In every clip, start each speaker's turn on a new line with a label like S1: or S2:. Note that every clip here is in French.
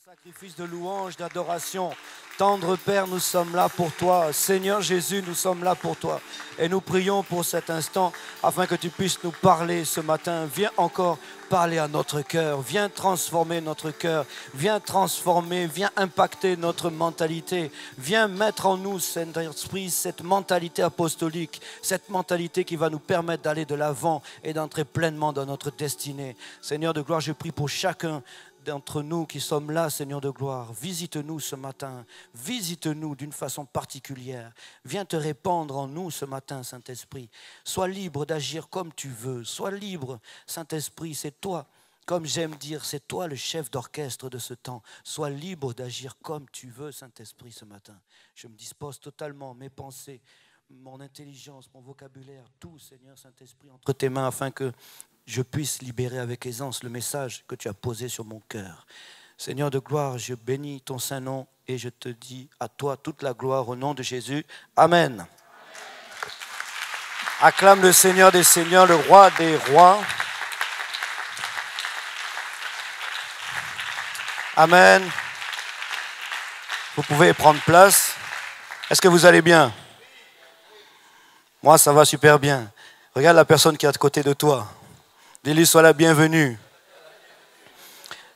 S1: Sacrifice de louange, d'adoration. Tendre Père, nous sommes là pour toi. Seigneur Jésus, nous sommes là pour toi. Et nous prions pour cet instant afin que tu puisses nous parler ce matin. Viens encore parler à notre cœur. Viens transformer notre cœur. Viens transformer, viens impacter notre mentalité. Viens mettre en nous, Saint-Esprit, cette mentalité apostolique, cette mentalité qui va nous permettre d'aller de l'avant et d'entrer pleinement dans notre destinée. Seigneur de gloire, je prie pour chacun d'entre nous qui sommes là, Seigneur de gloire. Visite-nous ce matin, visite-nous d'une façon particulière. Viens te répandre en nous ce matin, Saint-Esprit. Sois libre d'agir comme tu veux. Sois libre, Saint-Esprit, c'est toi. Comme j'aime dire, c'est toi le chef d'orchestre de ce temps. Sois libre d'agir comme tu veux, Saint-Esprit, ce matin. Je me dispose totalement, mes pensées, mon intelligence, mon vocabulaire, tout, Seigneur Saint-Esprit, entre tes mains afin que je puisse libérer avec aisance le message que tu as posé sur mon cœur. Seigneur de gloire, je bénis ton saint nom et je te dis à toi toute la gloire au nom de Jésus. Amen. Acclame le Seigneur des Seigneurs, le Roi des Rois. Amen. Vous pouvez prendre place. Est-ce que vous allez bien? Moi, ça va super bien. Regarde la personne qui est à côté de toi. Dis-lui, sois la bienvenue.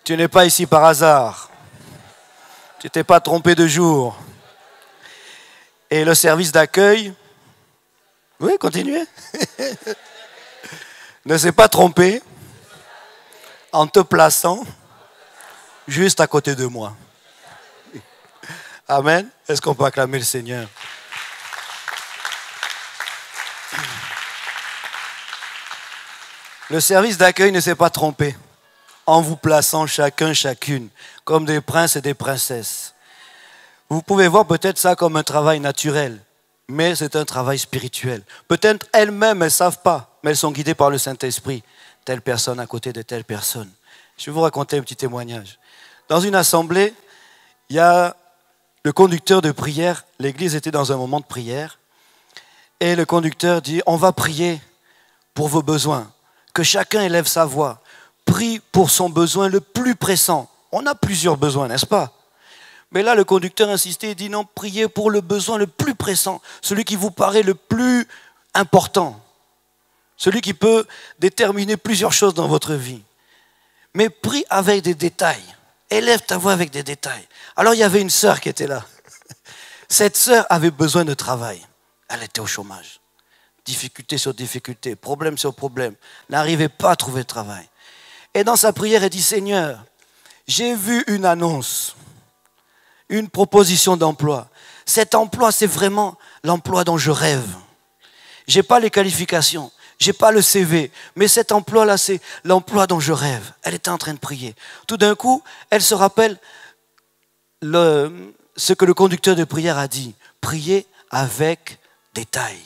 S1: Tu n'es pas ici par hasard. Tu t'es pas trompé de jour. Et le service d'accueil, oui, continuez, ne s'est pas trompé en te plaçant juste à côté de moi. Amen. Est-ce qu'on peut acclamer le Seigneur? Le service d'accueil ne s'est pas trompé en vous plaçant chacun, chacune, comme des princes et des princesses. Vous pouvez voir peut-être ça comme un travail naturel, mais c'est un travail spirituel. Peut-être elles-mêmes, elles ne savent pas, mais elles sont guidées par le Saint-Esprit. Telle personne à côté de telle personne. Je vais vous raconter un petit témoignage. Dans une assemblée, il y a le conducteur de prière. L'église était dans un moment de prière. Et le conducteur dit, on va prier pour vos besoins. Que chacun élève sa voix, prie pour son besoin le plus pressant. On a plusieurs besoins, n'est-ce pas? Mais là, le conducteur insistait et dit non, priez pour le besoin le plus pressant, celui qui vous paraît le plus important, celui qui peut déterminer plusieurs choses dans votre vie. Mais prie avec des détails, élève ta voix avec des détails. Alors il y avait une sœur qui était là. Cette sœur avait besoin de travail. Elle était au chômage. Difficulté sur difficulté, problème sur problème, n'arrivait pas à trouver de travail. Et dans sa prière, elle dit, Seigneur, j'ai vu une annonce, une proposition d'emploi. Cet emploi, c'est vraiment l'emploi dont je rêve. Je n'ai pas les qualifications, je n'ai pas le CV, mais cet emploi-là, c'est l'emploi dont je rêve. Elle était en train de prier. Tout d'un coup, elle se rappelle ce que le conducteur de prière a dit, prier avec détail.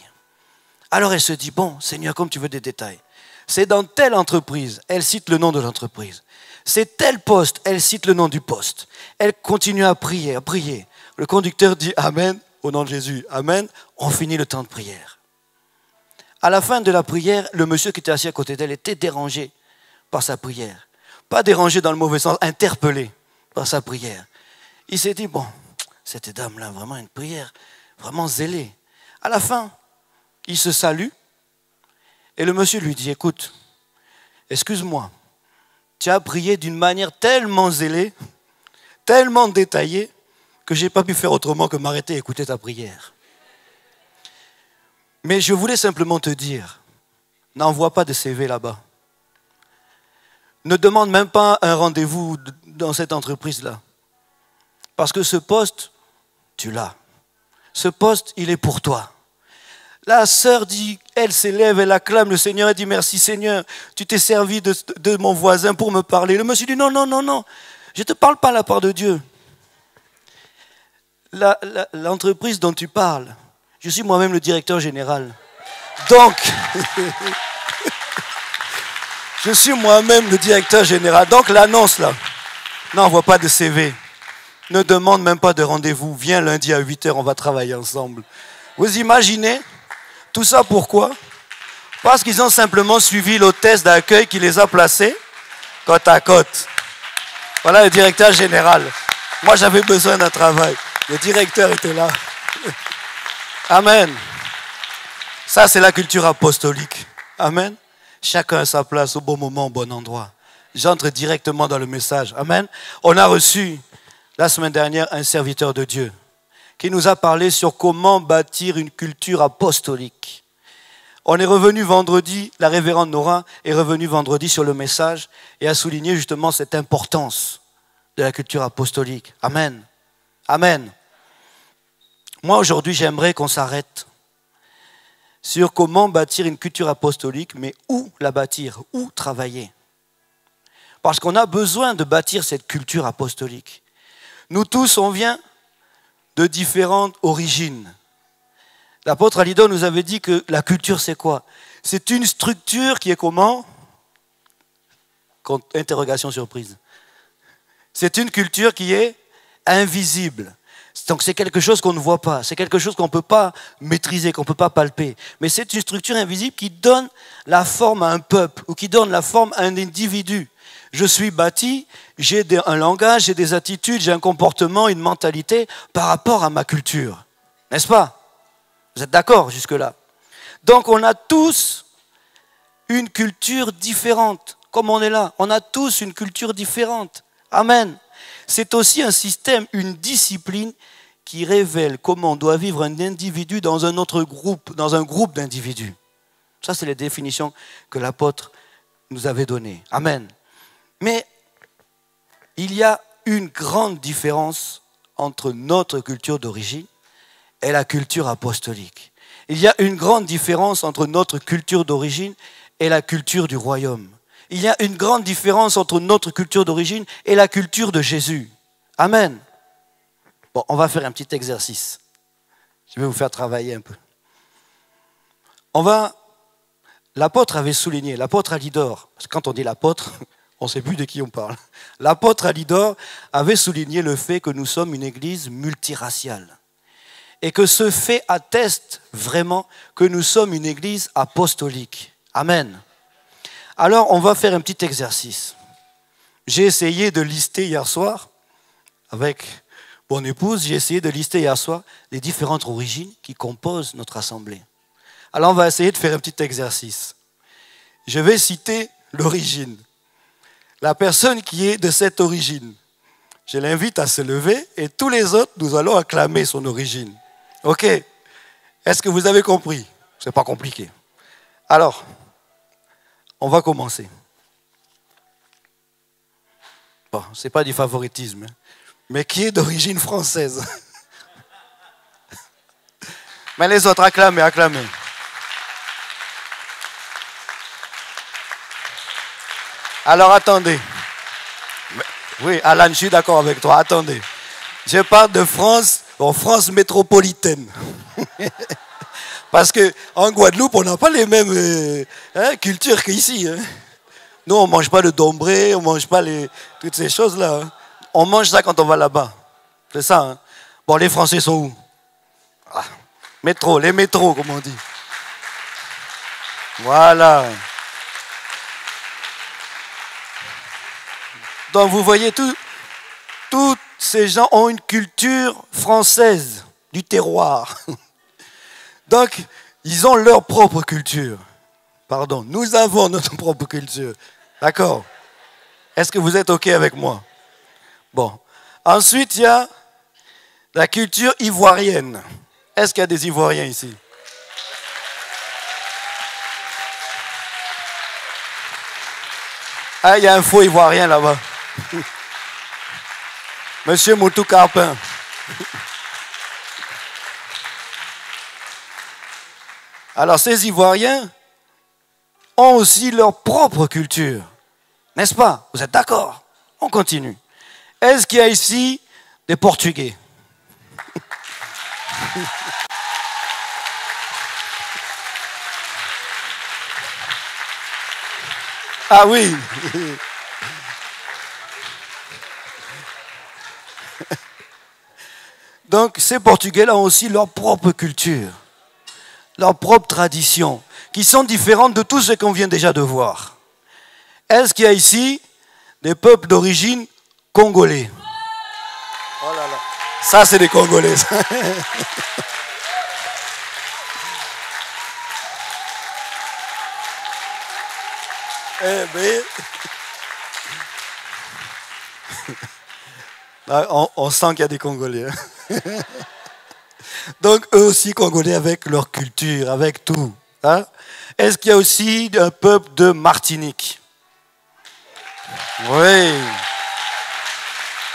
S1: Alors elle se dit, bon, Seigneur, comme tu veux des détails. C'est dans telle entreprise, elle cite le nom de l'entreprise. C'est tel poste, elle cite le nom du poste. Elle continue à prier, à prier. Le conducteur dit Amen, au nom de Jésus, Amen. On finit le temps de prière. À la fin de la prière, le monsieur qui était assis à côté d'elle était dérangé par sa prière. Pas dérangé dans le mauvais sens, interpellé par sa prière. Il s'est dit, bon, cette dame-là, vraiment une prière, vraiment zélée. À la fin, il se salue et le monsieur lui dit, écoute, excuse-moi, tu as prié d'une manière tellement zélée, tellement détaillée, que je n'ai pas pu faire autrement que m'arrêter et écouter ta prière. Mais je voulais simplement te dire, n'envoie pas de CV là-bas. Ne demande même pas un rendez-vous dans cette entreprise-là. Parce que ce poste, tu l'as. Ce poste, il est pour toi. La sœur dit, elle s'élève, elle acclame le Seigneur, elle dit merci Seigneur, tu t'es servi de mon voisin pour me parler. Le monsieur dit non, je ne te parle pas à la part de Dieu. L'entreprise dont tu parles, je suis moi-même le directeur général. Donc, je suis moi-même le directeur général. Donc l'annonce là, n'envoie pas de CV. Ne demande même pas de rendez-vous. Viens lundi à 8h, on va travailler ensemble. Vous imaginez? Tout ça pourquoi? Parce qu'ils ont simplement suivi l'hôtesse d'accueil qui les a placés côte à côte. Voilà le directeur général. Moi, j'avais besoin d'un travail. Le directeur était là. Amen. Ça, c'est la culture apostolique. Amen. Chacun à sa place, au bon moment, au bon endroit. J'entre directement dans le message. Amen. On a reçu, la semaine dernière, un serviteur de Dieu qui nous a parlé sur comment bâtir une culture apostolique. On est revenu vendredi, la révérende Nora est revenue vendredi sur le message et a souligné justement cette importance de la culture apostolique. Amen. Amen. Moi, aujourd'hui, j'aimerais qu'on s'arrête sur comment bâtir une culture apostolique, mais où la bâtir, où travailler. Parce qu'on a besoin de bâtir cette culture apostolique. Nous tous, on vient de différentes origines. L'apôtre Alidor nous avait dit que la culture, c'est quoi? C'est une structure qui est comment? Interrogation surprise. C'est une culture qui est invisible. Donc c'est quelque chose qu'on ne voit pas, c'est quelque chose qu'on ne peut pas maîtriser, qu'on ne peut pas palper. Mais c'est une structure invisible qui donne la forme à un peuple ou qui donne la forme à un individu. Je suis bâti, j'ai un langage, j'ai des attitudes, j'ai un comportement, une mentalité par rapport à ma culture. N'est-ce pas? Vous êtes d'accord jusque-là? Donc on a tous une culture différente. Comme on est là, on a tous une culture différente. Amen. C'est aussi un système, une discipline qui révèle comment on doit vivre un individu dans un autre groupe, dans un groupe d'individus. Ça, c'est les définitions que l'apôtre nous avait données. Amen. Mais il y a une grande différence entre notre culture d'origine et la culture apostolique. Il y a une grande différence entre notre culture d'origine et la culture du royaume. Il y a une grande différence entre notre culture d'origine et la culture de Jésus. Amen. Bon, on va faire un petit exercice. Je vais vous faire travailler un peu. L'apôtre avait souligné, l'apôtre Alidor, parce que quand on dit l'apôtre, on ne sait plus de qui on parle. L'apôtre Alidor avait souligné le fait que nous sommes une église multiraciale. Et que ce fait atteste vraiment que nous sommes une église apostolique. Amen. Alors, on va faire un petit exercice. J'ai essayé de lister hier soir, avec mon épouse, j'ai essayé de lister hier soir les différentes origines qui composent notre assemblée. Alors, on va essayer de faire un petit exercice. Je vais citer l'origine. La personne qui est de cette origine, je l'invite à se lever et tous les autres, nous allons acclamer son origine. OK? Est-ce que vous avez compris? Ce n'est pas compliqué. Alors, on va commencer. Bon, ce n'est pas du favoritisme, mais qui est d'origine française? Mais les autres, acclamez, acclamez. Alors, attendez. Oui, Alan, je suis d'accord avec toi. Attendez. Je parle de France, en France métropolitaine. Parce qu'en Guadeloupe, on n'a pas les mêmes cultures qu'ici. Hein. Nous, on ne mange pas le dombré, on ne mange pas toutes ces choses-là. Hein. On mange ça quand on va là-bas. C'est ça. Hein. Bon, les Français sont où? Métro, les métros, comme on dit. Voilà. Donc, vous voyez, tous ces gens ont une culture française, du terroir. Donc, ils ont leur propre culture. Pardon, nous avons notre propre culture. D'accord? Est-ce que vous êtes OK avec moi? Bon. Ensuite, il y a la culture ivoirienne. Est-ce qu'il y a des Ivoiriens ici? Ah, il y a un faux Ivoirien là-bas. Monsieur Moutou Carpin. Alors, ces Ivoiriens ont aussi leur propre culture. N'est-ce pas? Vous êtes d'accord? On continue. Est-ce qu'il y a ici des Portugais? Ah oui. Donc, ces Portugais-là ont aussi leur propre culture, leur propre tradition, qui sont différentes de tout ce qu'on vient déjà de voir. Est-ce qu'il y a ici des peuples d'origine Congolais. Oh là là. Ça, c'est des Congolais. Eh ben, on sent qu'il y a des Congolais. Donc, eux aussi, Congolais avec leur culture, avec tout. Hein? Est-ce qu'il y a aussi un peuple de Martinique? Oui.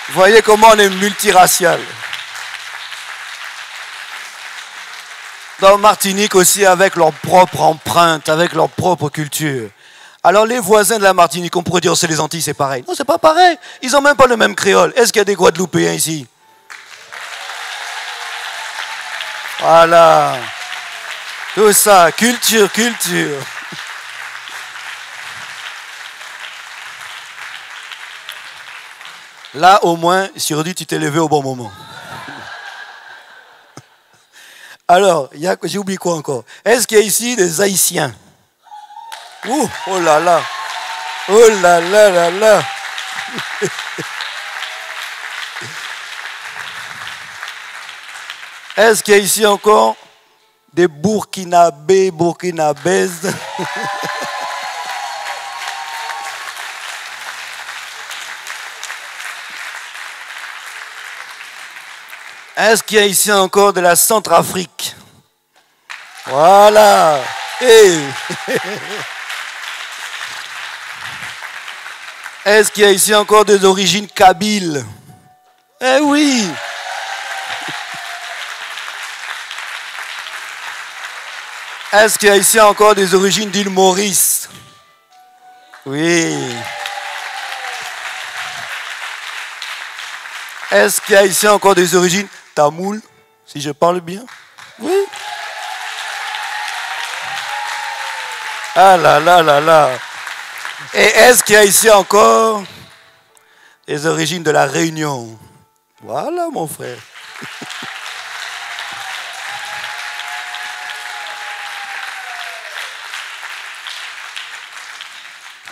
S1: Vous voyez comment on est multiracial. Dans Martinique aussi, avec leur propre empreinte, avec leur propre culture. Alors les voisins de la Martinique, on pourrait dire, c'est les Antilles, c'est pareil. Non, c'est pas pareil. Ils n'ont même pas le même créole. Est-ce qu'il y a des Guadeloupéens ici? Voilà. Tout ça, culture. Là, au moins, Surdi, tu t'es levé au bon moment. Alors, j'ai oublié quoi encore? Est-ce qu'il y a ici des Haïtiens? Ouh, oh là là. Oh là là là là. Est-ce qu'il y a ici encore des Burkinabés, Burkinabèses? Est-ce qu'il y a ici encore de la Centrafrique? Voilà. Hey. Est-ce qu'il y a ici encore des origines kabyles? Eh oui. Est-ce qu'il y a ici encore des origines d'île Maurice? Oui. Est-ce qu'il y a ici encore des origines tamoul, si je parle bien? Oui. Ah là là là là. Et est-ce qu'il y a ici encore des origines de la Réunion? Voilà, mon frère.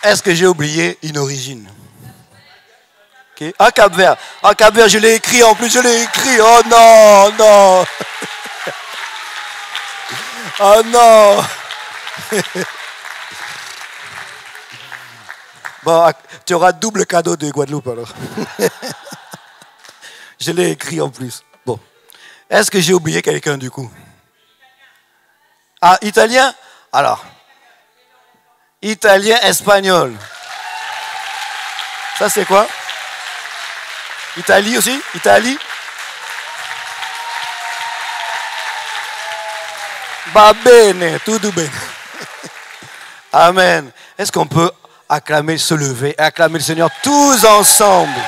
S1: Est-ce que j'ai oublié une origine? Okay. À Cap-Vert. À Cap-Vert, je l'ai écrit en plus, je l'ai écrit. Oh non, non. Oh non. Bon, tu auras double cadeau de Guadeloupe alors. Je l'ai écrit en plus. Bon. Est-ce que j'ai oublié quelqu'un du coup? Ah, italien? Alors. Italien, espagnol. Ça c'est quoi? Italie aussi? Italie? Va bene, tutto bene. Amen. Est-ce qu'on peut acclamer, se lever, acclamer le Seigneur tous ensemble?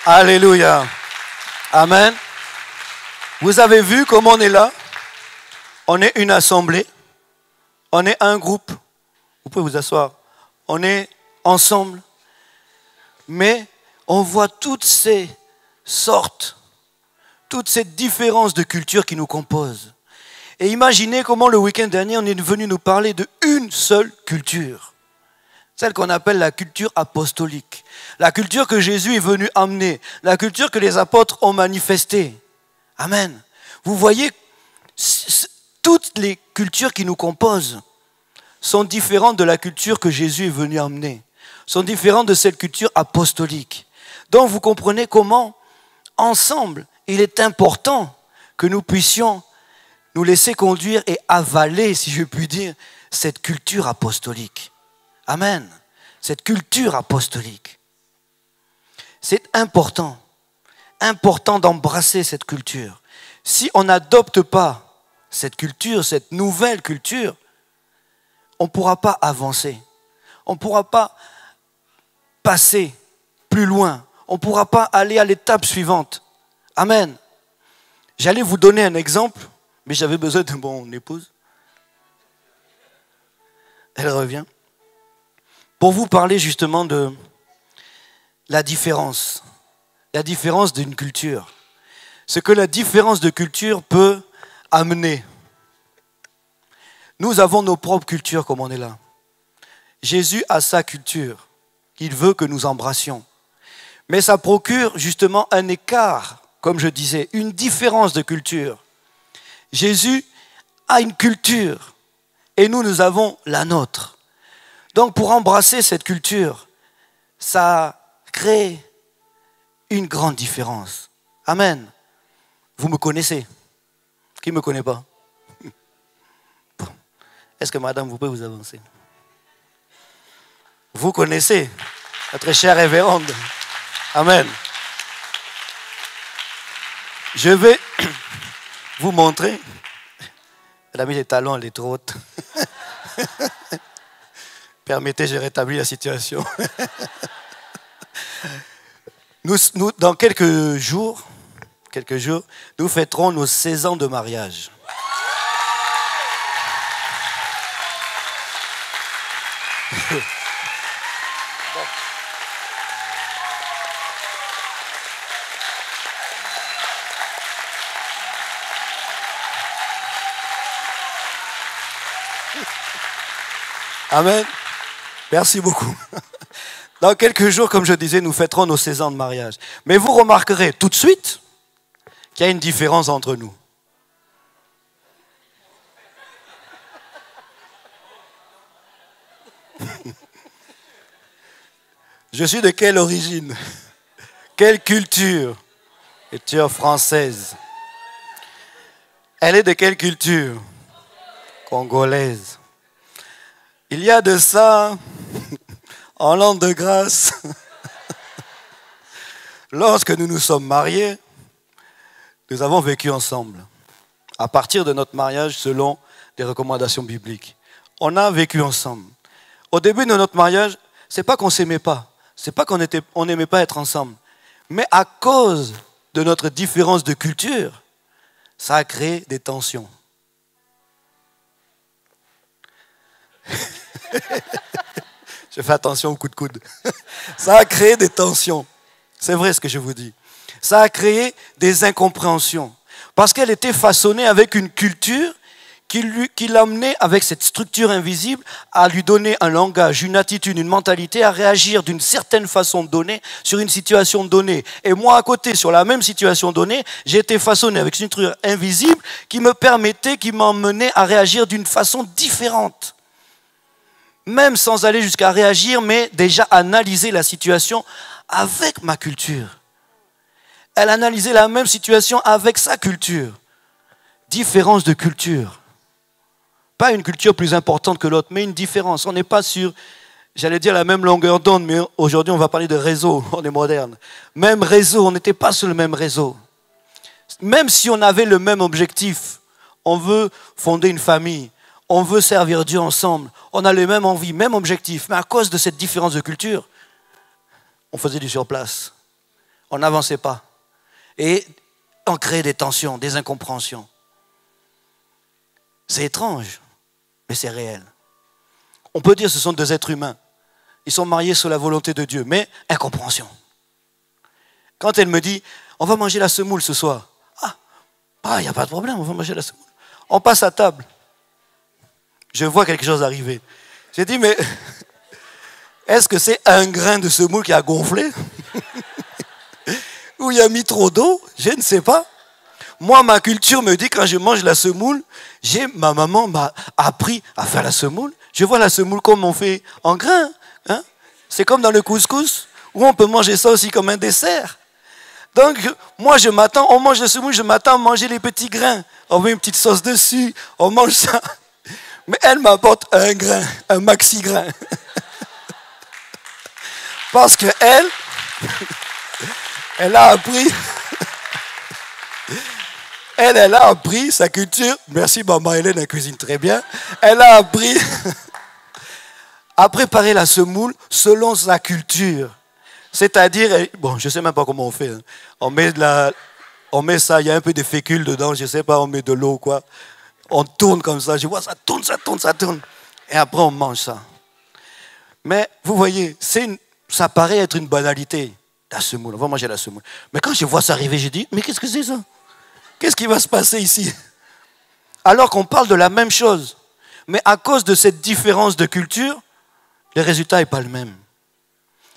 S1: Alléluia. Amen. Vous avez vu comment on est là? On est une assemblée. On est un groupe. Vous pouvez vous asseoir. On est ensemble. Mais on voit toutes ces sortes, toutes ces différences de culture qui nous composent. Et imaginez comment le week-end dernier, on est venu nous parler d'une seule culture. Celle qu'on appelle la culture apostolique. La culture que Jésus est venu amener. La culture que les apôtres ont manifestée. Amen. Vous voyez, toutes les cultures qui nous composent sont différentes de la culture que Jésus est venu amener. Sont différentes de cette culture apostolique. Donc vous comprenez comment, ensemble, il est important que nous puissions nous laisser conduire et avaler, si je puis dire, cette culture apostolique. Amen. Cette culture apostolique. C'est important d'embrasser cette culture. Si on n'adopte pas cette culture, cette nouvelle culture, on ne pourra pas avancer. On ne pourra pas passer plus loin. On ne pourra pas aller à l'étape suivante. Amen. J'allais vous donner un exemple, mais j'avais besoin de mon épouse. Elle revient. Pour vous parler justement de la différence d'une culture. ce que la différence de culture peut amener. Nous avons nos propres cultures comme on est là. Jésus a sa culture qu'il veut que nous embrassions. Mais ça procure justement un écart, comme je disais, une différence de culture. Jésus a une culture et nous avons la nôtre. Donc pour embrasser cette culture, ça crée une grande différence. Amen. Vous me connaissez? Qui ne me connaît pas? Est-ce que madame, vous pouvez vous avancer? Vous connaissez notre chère révérende. Amen. Je vais vous montrer. Elle a mis les talons, elle est trop haute. Permettez, je rétablis la situation. Nous, dans quelques jours, nous fêterons nos 16 ans de mariage. Amen. Merci beaucoup. Dans quelques jours, comme je disais, nous fêterons nos 16 ans de mariage. Mais vous remarquerez tout de suite qu'il y a une différence entre nous. Je suis de quelle origine? Quelle culture? Culture française. Elle est de quelle culture? Congolaise. Il y a de ça, en l'an de grâce, lorsque nous nous sommes mariés, nous avons vécu ensemble. À partir de notre mariage, selon des recommandations bibliques. On a vécu ensemble. Au début de notre mariage, ce n'est pas qu'on ne s'aimait pas. Ce n'est pas qu'on n'aimait pas être ensemble. Mais à cause de notre différence de culture, ça a créé des tensions. Je fais attention au coup de coude. Ça a créé des tensions. C'est vrai ce que je vous dis. Ça a créé des incompréhensions. Parce qu'elle était façonnée avec une culture qui l'amenait avec cette structure invisible à lui donner un langage, une attitude, une mentalité, à réagir d'une certaine façon donnée sur une situation donnée. Et moi, à côté, sur la même situation donnée, j'ai été façonné avec une structure invisible qui me permettait, qui m'emmenait à réagir d'une façon différente. Même sans aller jusqu'à réagir, mais déjà analyser la situation avec ma culture. Elle analysait la même situation avec sa culture. Différence de culture. Pas une culture plus importante que l'autre, mais une différence. On n'est pas sur, j'allais dire, la même longueur d'onde, mais aujourd'hui on va parler de réseau, on est moderne. Même réseau, on n'était pas sur le même réseau. Même si on avait le même objectif, on veut fonder une famille, on veut servir Dieu ensemble, on a les mêmes envies, même objectifs, mais à cause de cette différence de culture, on faisait du surplace. On n'avançait pas. Et on créait des tensions, des incompréhensions. C'est étrange, mais c'est réel. On peut dire que ce sont deux êtres humains. Ils sont mariés sous la volonté de Dieu, mais incompréhension. Quand elle me dit, on va manger la semoule ce soir. Il n'y a pas de problème, on va manger la semoule. On passe à table. Je vois quelque chose arriver. J'ai dit, mais est-ce que c'est un grain de semoule qui a gonflé? Ou il a mis trop d'eau? Je ne sais pas. Moi, ma culture me dit, quand je mange la semoule, ma maman m'a appris à faire la semoule. Je vois la semoule comme on fait en grains. Hein? C'est comme dans le couscous, où on peut manger ça aussi comme un dessert. Donc, moi, on mange la semoule, je m'attends à manger les petits grains. On met une petite sauce dessus, on mange ça. Mais elle m'apporte un grain, un maxi-grain. Parce qu'elle, elle a appris... Elle a appris sa culture. Merci, maman Hélène, elle cuisine très bien. Elle a appris à préparer la semoule selon sa culture. C'est-à-dire, bon, je ne sais même pas comment on fait. Hein. On met ça, il y a un peu de fécule dedans, je ne sais pas, on met de l'eau, quoi. On tourne comme ça, je vois, ça tourne, ça tourne, ça tourne. Et après, on mange ça. Mais, vous voyez, ça paraît être une banalité, la semoule. On va manger la semoule. Mais quand je vois ça arriver, je dis, mais qu'est-ce que c'est ça? Qu'est-ce qui va se passer ici? Alors qu'on parle de la même chose. Mais à cause de cette différence de culture, le résultat n'est pas le même.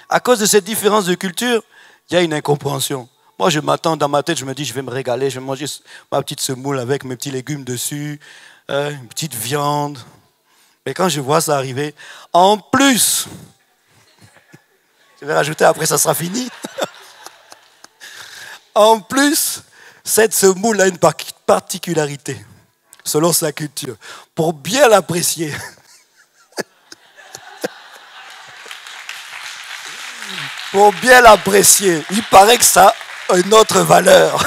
S1: À cause de cette différence de culture, il y a une incompréhension. Moi, je m'attends dans ma tête, je me dis, je vais me régaler, je vais manger ma petite semoule avec mes petits légumes dessus, une petite viande. Mais quand je vois ça arriver, en plus, je vais rajouter après, ça sera fini. En plus, cette semoule a une particularité, selon sa culture. Pour bien l'apprécier, il paraît que ça a une autre valeur.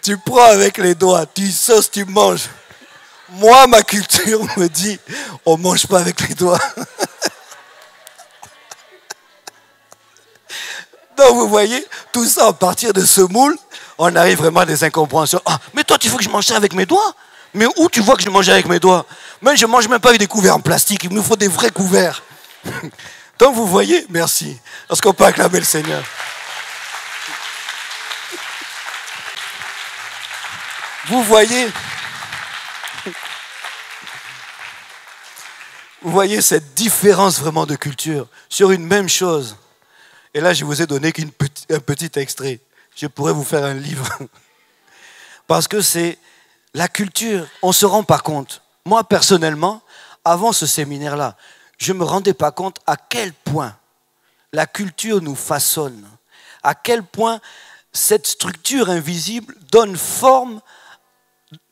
S1: Tu prends avec les doigts, tu sauces, tu manges. Moi, ma culture me dit, on ne mange pas avec les doigts. Donc vous voyez, tout ça à partir de ce moule, on arrive vraiment à des incompréhensions. Ah, mais toi, tu veux que je mange ça avec mes doigts? Mais où tu vois que je mange avec mes doigts? Mais je ne mange même pas avec des couverts en plastique, il nous faut des vrais couverts. Donc vous voyez, merci. Est-ce qu'on peut acclamer le Seigneur? Vous voyez cette différence vraiment de culture sur une même chose. Et là, je vous ai donné un petit extrait. Je pourrais vous faire un livre. Parce que c'est la culture, on ne se rend pas compte. Moi, personnellement, avant ce séminaire-là, je ne me rendais pas compte à quel point la culture nous façonne, à quel point cette structure invisible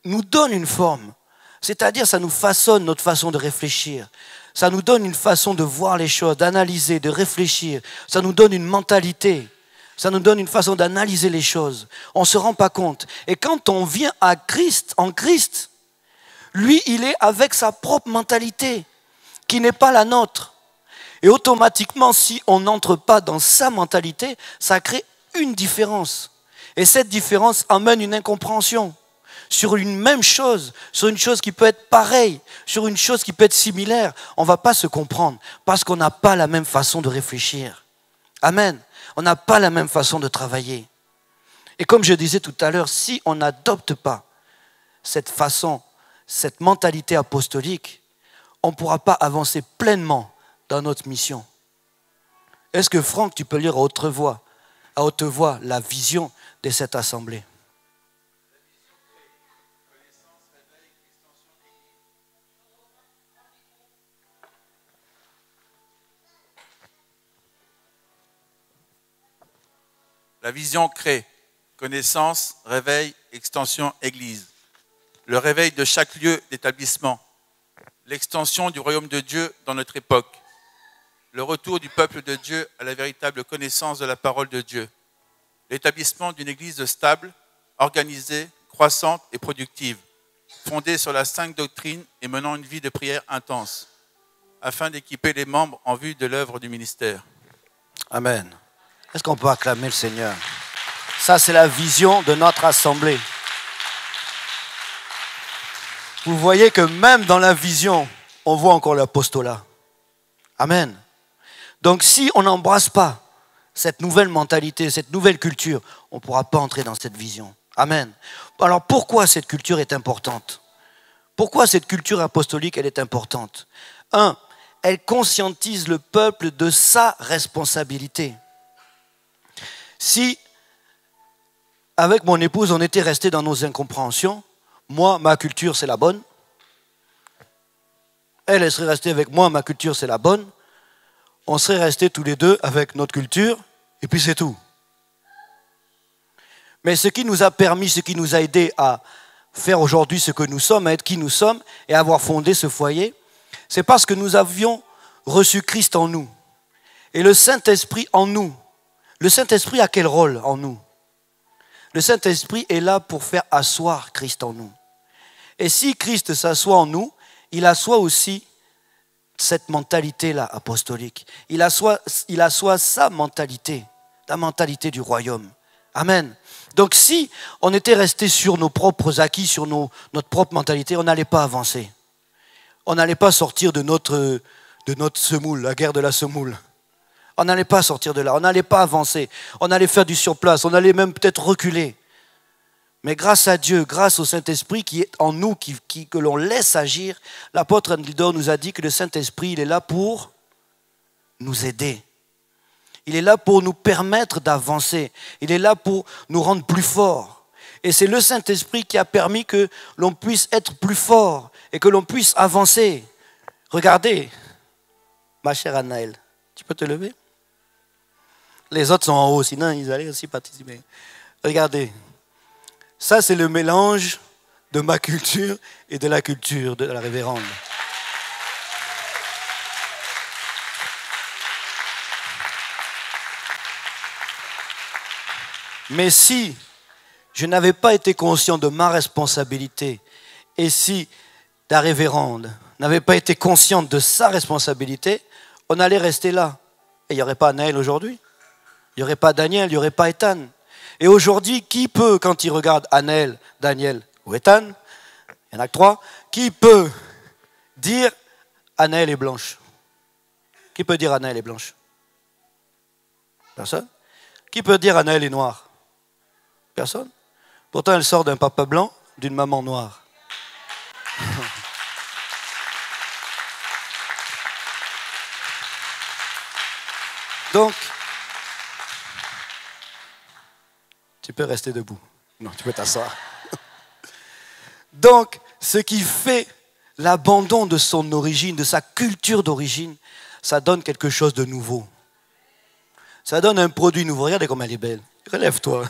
S1: nous donne une forme. C'est-à-dire, ça nous façonne notre façon de réfléchir. Ça nous donne une façon de voir les choses, d'analyser, de réfléchir. Ça nous donne une mentalité. Ça nous donne une façon d'analyser les choses. On ne se rend pas compte. Et quand on vient à Christ, en Christ, lui, il est avec sa propre mentalité, qui n'est pas la nôtre. Et automatiquement, si on n'entre pas dans sa mentalité, ça crée une différence. Et cette différence amène une incompréhension. Sur une même chose, sur une chose qui peut être pareille, sur une chose qui peut être similaire, on ne va pas se comprendre parce qu'on n'a pas la même façon de réfléchir. Amen. On n'a pas la même façon de travailler. Et comme je disais tout à l'heure, si on n'adopte pas cette façon, cette mentalité apostolique, on ne pourra pas avancer pleinement dans notre mission. Est-ce que Franck, tu peux lire à haute voix la vision de cette assemblée?
S2: La vision crée, connaissance, réveil, extension, église. Le réveil de chaque lieu d'établissement. L'extension du royaume de Dieu dans notre époque. Le retour du peuple de Dieu à la véritable connaissance de la parole de Dieu. L'établissement d'une église stable, organisée, croissante et productive, fondée sur la sainte doctrine et menant une vie de prière intense, afin d'équiper les membres en vue de l'œuvre du ministère.
S1: Amen. Est-ce qu'on peut acclamer le Seigneur? Ça, c'est la vision de notre assemblée. Vous voyez que même dans la vision, on voit encore l'apostolat. Amen. Donc, si on n'embrasse pas cette nouvelle mentalité, cette nouvelle culture, on ne pourra pas entrer dans cette vision. Amen. Alors, pourquoi cette culture est importante? Pourquoi cette culture apostolique, elle est importante? 1, elle conscientise le peuple de sa responsabilité. Si, avec mon épouse, on était restés dans nos incompréhensions, moi, ma culture, c'est la bonne. Elle serait restée avec moi, ma culture, c'est la bonne. On serait restés tous les deux avec notre culture, et puis c'est tout. Mais ce qui nous a permis, ce qui nous a aidé à faire aujourd'hui ce que nous sommes, à être qui nous sommes, et à avoir fondé ce foyer, c'est parce que nous avions reçu Christ en nous. Et le Saint-Esprit en nous. Le Saint-Esprit a quel rôle en nous? Le Saint-Esprit est là pour faire asseoir Christ en nous. Et si Christ s'assoit en nous, il assoit aussi cette mentalité-là apostolique. Il assoit sa mentalité, la mentalité du royaume. Amen. Donc si on était resté sur nos propres acquis, sur notre propre mentalité, on n'allait pas avancer. On n'allait pas sortir de notre semoule, la guerre de la semoule. On n'allait pas sortir de là, on n'allait pas avancer, on allait faire du surplace, on allait même peut-être reculer. Mais grâce à Dieu, grâce au Saint-Esprit qui est en nous, que l'on laisse agir, l'apôtre Andridor nous a dit que le Saint-Esprit, il est là pour nous aider. Il est là pour nous permettre d'avancer. Il est là pour nous rendre plus forts. Et c'est le Saint-Esprit qui a permis que l'on puisse être plus fort et que l'on puisse avancer. Regardez, ma chère Anaëlle, tu peux te lever? Les autres sont en haut, sinon ils allaient aussi participer. Regardez, ça c'est le mélange de ma culture et de la culture de la révérende. Mais si je n'avais pas été conscient de ma responsabilité et si la révérende n'avait pas été consciente de sa responsabilité, on allait rester là. Et il n'y aurait pas Anaëlle aujourd'hui. Il n'y aurait pas Daniel, il n'y aurait pas Ethan. Et aujourd'hui, qui peut, quand il regarde Anaëlle, Daniel ou Ethan, il y en a que 3, qui peut dire Anaëlle est blanche? Qui peut dire Anaëlle est blanche? Personne. Qui peut dire Anaëlle est noire? Personne. Pourtant, elle sort d'un papa blanc, d'une maman noire. Donc, tu peux rester debout. Non, tu peux t'asseoir. Donc, ce qui fait l'abandon de son origine, de sa culture d'origine, ça donne quelque chose de nouveau. Ça donne un produit nouveau. Regardez comme elle est belle. Relève-toi.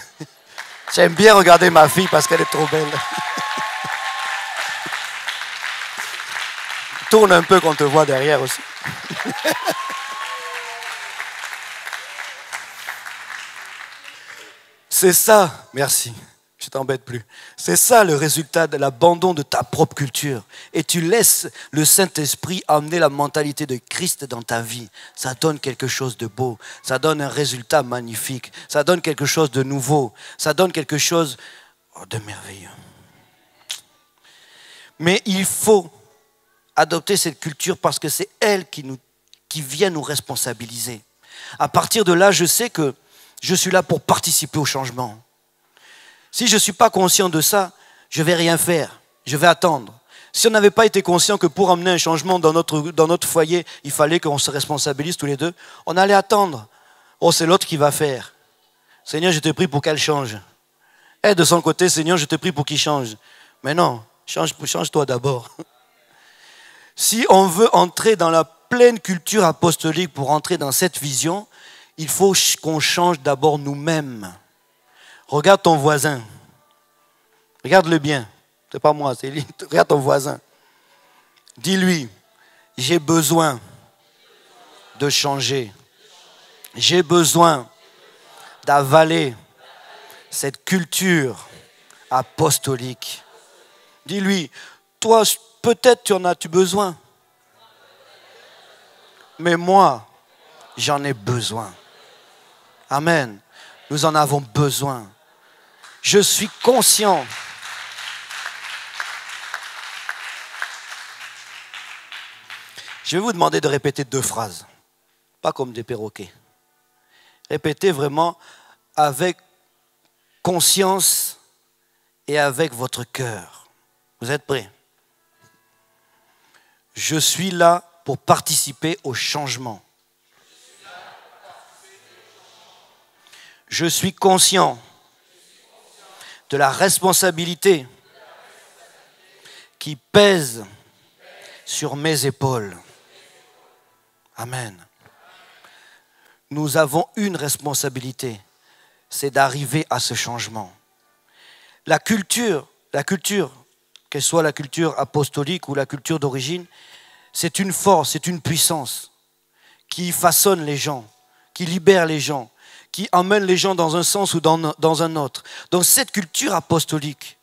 S1: J'aime bien regarder ma fille parce qu'elle est trop belle. Tourne un peu qu'on te voit derrière aussi. C'est ça, merci, je t'embête plus. C'est ça le résultat de l'abandon de ta propre culture. Et tu laisses le Saint-Esprit amener la mentalité de Christ dans ta vie. Ça donne quelque chose de beau, ça donne un résultat magnifique, ça donne quelque chose de nouveau, ça donne quelque chose de merveilleux. Mais il faut adopter cette culture parce que c'est elle qui vient nous responsabiliser. À partir de là, je sais que je suis là pour participer au changement. Si je ne suis pas conscient de ça, je ne vais rien faire. Je vais attendre. Si on n'avait pas été conscient que pour amener un changement dans notre foyer, il fallait qu'on se responsabilise tous les deux, on allait attendre. Oh, c'est l'autre qui va faire. Seigneur, je te prie pour qu'elle change. Elle, de son côté, Seigneur, je te prie pour qu'il change. Mais non, change-toi d'abord. Si on veut entrer dans la pleine culture apostolique pour entrer dans cette vision, il faut qu'on change d'abord nous-mêmes. Regarde ton voisin. Regarde-le bien. C'est pas moi, c'est lui. Regarde ton voisin. Dis-lui, j'ai besoin de changer. J'ai besoin d'avaler cette culture apostolique. Dis-lui, toi, peut-être tu en as besoin. Mais moi, j'en ai besoin. Amen. Nous en avons besoin. Je suis conscient. Je vais vous demander de répéter 2 phrases. Pas comme des perroquets. Répétez vraiment avec conscience et avec votre cœur. Vous êtes prêts? Je suis là pour participer au changement. Je suis conscient de la responsabilité qui pèse sur mes épaules. Amen. Nous avons une responsabilité, c'est d'arriver à ce changement. La culture, qu'elle soit la culture apostolique ou la culture d'origine, c'est une force, c'est une puissance qui façonne les gens, qui libère les gens, qui emmène les gens dans un sens ou dans un autre. Donc cette culture apostolique,